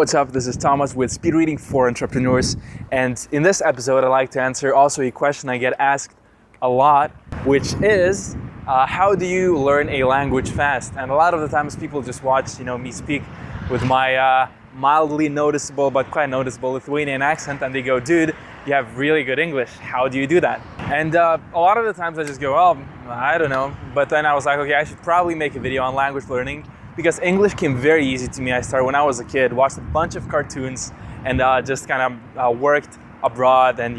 what's up? This is Thomas with Speed Reading for Entrepreneurs, and in this episode I'd like to answer also a question I get asked a lot, which is how do you learn a language fast? And a lot of the times people just watch me speak with my mildly noticeable but quite noticeable Lithuanian accent, and they go, dude, you have really good English, how do you do that? And a lot of the times I just go, well, I don't know. But then I was like, okay, I should probably make a video on language learning, because English came very easy to me. I started when I was a kid, watched a bunch of cartoons, and just kind of worked abroad and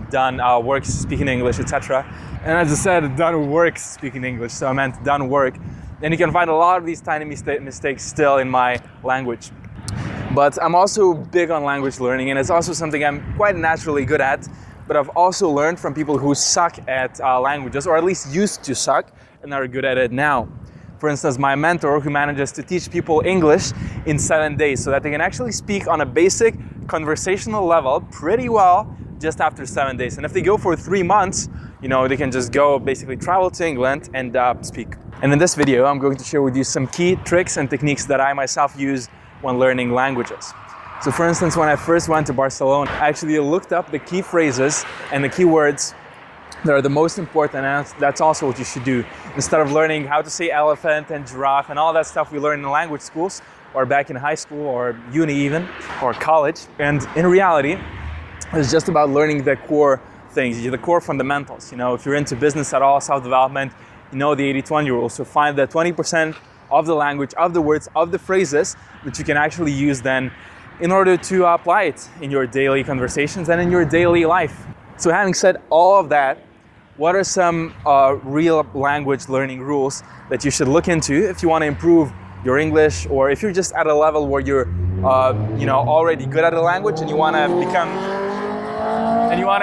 done work speaking English, etc. And as I said, done work speaking English, so I meant done work. And you can find a lot of these tiny mistakes still in my language. But I'm also big on language learning, and it's also something I'm quite naturally good at. But I've also learned from people who suck at languages, or at least used to suck, and are good at it now. For instance, my mentor, who manages to teach people English in 7 days so that they can actually speak on a basic conversational level pretty well just after 7 days. And if they go for 3 months, they can just go basically travel to England and speak. And in this video, I'm going to share with you some key tricks and techniques that I myself use when learning languages. So for instance, when I first went to Barcelona, I actually looked up the key phrases and the key words that are the most important, and that's also what you should do. Instead of learning how to say elephant and giraffe and all that stuff we learn in language schools, or back in high school, or uni even, or college. And in reality, it's just about learning the core things, the core fundamentals. If you're into business at all, self-development, the 80-20 rule. So find the 20% of the language, of the words, of the phrases that you can actually use then in order to apply it in your daily conversations and in your daily life. So having said all of that, what are some real language learning rules that you should look into if you want to improve your English, or if you're just at a level where you're already good at a language and you want to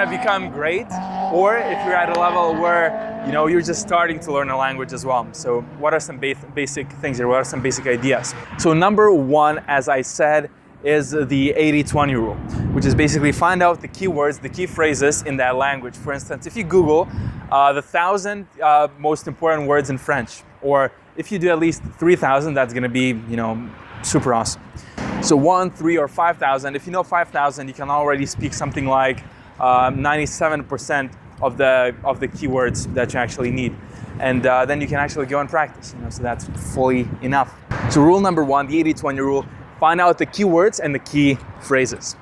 become great, or if you're at a level where you're just starting to learn a language as well. So what are some basic things here? What are some basic ideas? So number one, as I said, is the 80-20 rule, which is basically find out the keywords, the key phrases in that language. For instance, if you Google the 1,000 most important words in French, or if you do at least 3,000, that's gonna be, super awesome. So 1, 3, or 5,000, if you know 5,000, you can already speak something like 97% of the keywords that you actually need. And then you can actually go and practice, so that's fully enough. So rule number one, the 80-20 rule, find out the keywords and the key phrases.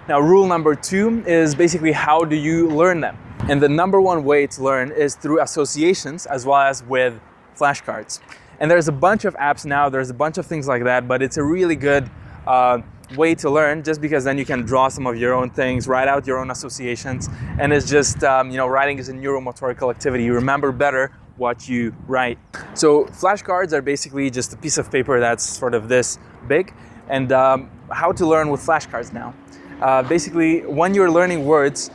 Now, rule number two is basically how do you learn them? And the number one way to learn is through associations as well as with flashcards. And there's a bunch of apps now, there's a bunch of things like that, but it's a really good way to learn, just because then you can draw some of your own things, write out your own associations, and it's just, writing is a neuromotorical activity. You remember better what you write. So flashcards are basically just a piece of paper that's sort of this big. And how to learn with flashcards now. Basically, when you're learning words,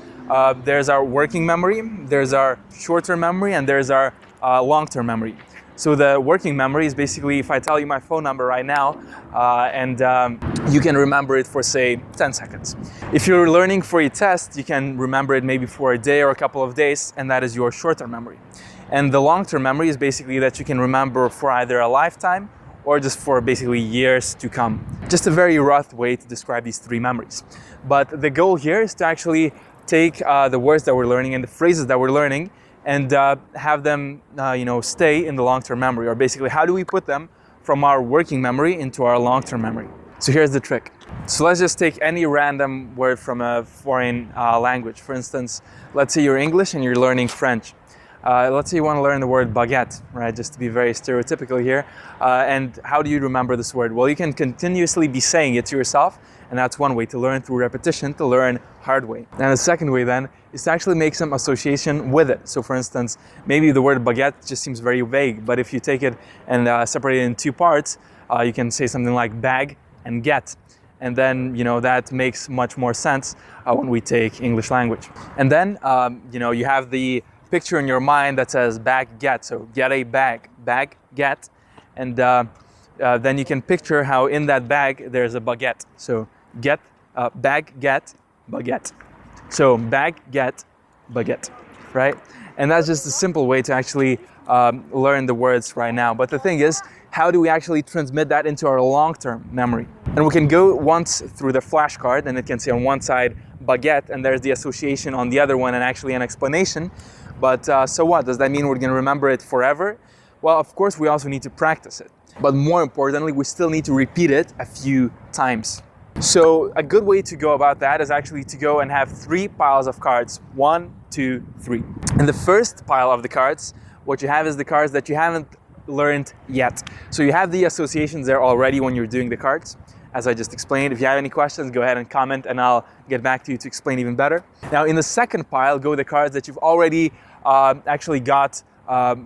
there's our working memory, there's our short-term memory, and there's our long-term memory. So the working memory is basically if I tell you my phone number right now, and you can remember it for, say, 10 seconds. If you're learning for a test, you can remember it maybe for a day or a couple of days, and that is your short-term memory. And the long-term memory is basically that you can remember for either a lifetime or just for basically years to come. Just a very rough way to describe these three memories. But the goal here is to actually take the words that we're learning and the phrases that we're learning and have them stay in the long-term memory, or basically how do we put them from our working memory into our long-term memory. So here's the trick. So let's just take any random word from a foreign language. For instance, let's say you're English and you're learning French. Let's say you want to learn the word baguette, right? Just to be very stereotypical here. And how do you remember this word? Well, you can continuously be saying it to yourself, and that's one way to learn, through repetition, to learn hard way. And the second way then is to actually make some association with it. So for instance, maybe the word baguette just seems very vague, but if you take it and separate it in two parts, you can say something like bag and get. And then, that makes much more sense when we take English language. And then, you have the picture in your mind that says bag, get. So get a bag, get. And then you can picture how in that bag there's a baguette. So get, bag, get, baguette. So bag, get, baguette, right? And that's just a simple way to actually learn the words right now. But the thing is, how do we actually transmit that into our long-term memory? And we can go once through the flashcard, and it can say on one side baguette, and there's the association on the other one and actually an explanation. But so what? Does that mean we're going to remember it forever? Well, of course, we also need to practice it. But more importantly, we still need to repeat it a few times. So a good way to go about that is actually to go and have 3 piles of cards. 1, 2, 3. In the first pile of the cards, what you have is the cards that you haven't learned yet. So you have the associations there already when you're doing the cards, as I just explained. If you have any questions, go ahead and comment and I'll get back to you to explain even better. Now in the second pile, go the cards that you've already actually got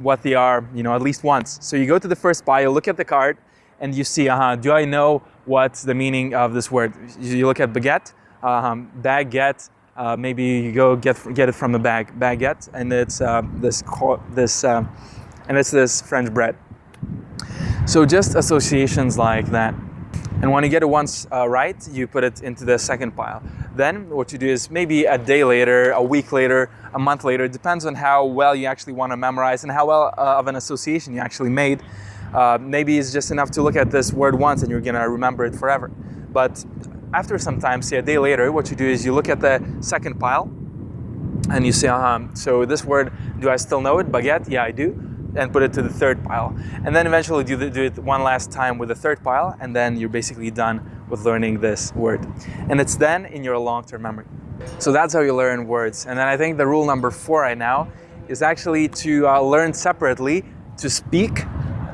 what they are, at least once. So you go to the first pile, look at the card, and you see, do I know what's the meaning of this word? You look at baguette, baguette, maybe you go get it from the bag, baguette, and it's this French bread. So just associations like that. And when you get it once right, you put it into the second pile. Then what you do is maybe a day later, a week later, a month later, it depends on how well you actually want to memorize and how well of an association you actually made. Maybe it's just enough to look at this word once and you're going to remember it forever. But after some time, say a day later, what you do is you look at the second pile and you say, so this word, do I still know it? Baguette? Yeah, I do. And put it to the third pile. And then eventually do it one last time with the third pile, and then you're basically done with learning this word. And it's then in your long-term memory. So that's how you learn words. And then I think the rule number 4 right now is actually to learn separately, to speak,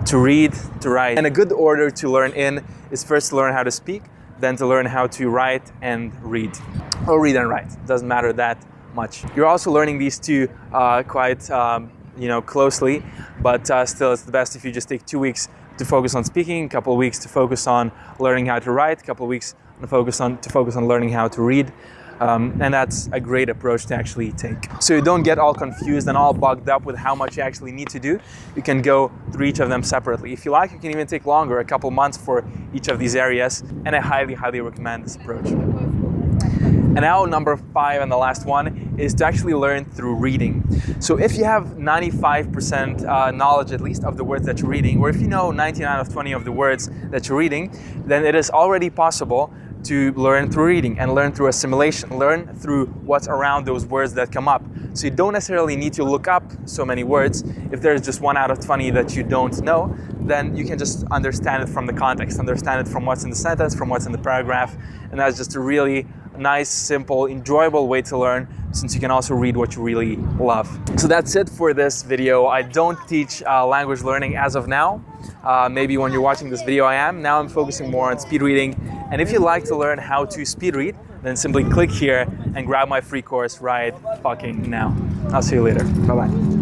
to read, to write. And a good order to learn in is first to learn how to speak, then to learn how to write and read. Or read and write, doesn't matter that much. You're also learning these two quite closely, but still it's the best if you just take 2 weeks to focus on speaking, a couple of weeks to focus on learning how to write, a couple of weeks to focus on learning how to read. And that's a great approach to actually take. So you don't get all confused and all bogged up with how much you actually need to do. You can go through each of them separately. If you like, you can even take longer, a couple months for each of these areas, and I highly, highly recommend this approach. And now number 5 and the last one is to actually learn through reading. So if you have 95% knowledge at least of the words that you're reading, or if you know 19 out of 20 of the words that you're reading, then it is already possible to learn through reading and learn through assimilation, learn through what's around those words that come up. So you don't necessarily need to look up so many words. If there's just 1 out of 20 that you don't know, then you can just understand it from the context, understand it from what's in the sentence, from what's in the paragraph, and that's just a really nice, simple, enjoyable way to learn, since you can also read what you really love. So that's it for this video. I don't teach language learning as of now. Maybe when you're watching this video I am. Now I'm focusing more on speed reading. And if you'd like to learn how to speed read, then simply click here and grab my free course right fucking now. I'll see you later. Bye-bye.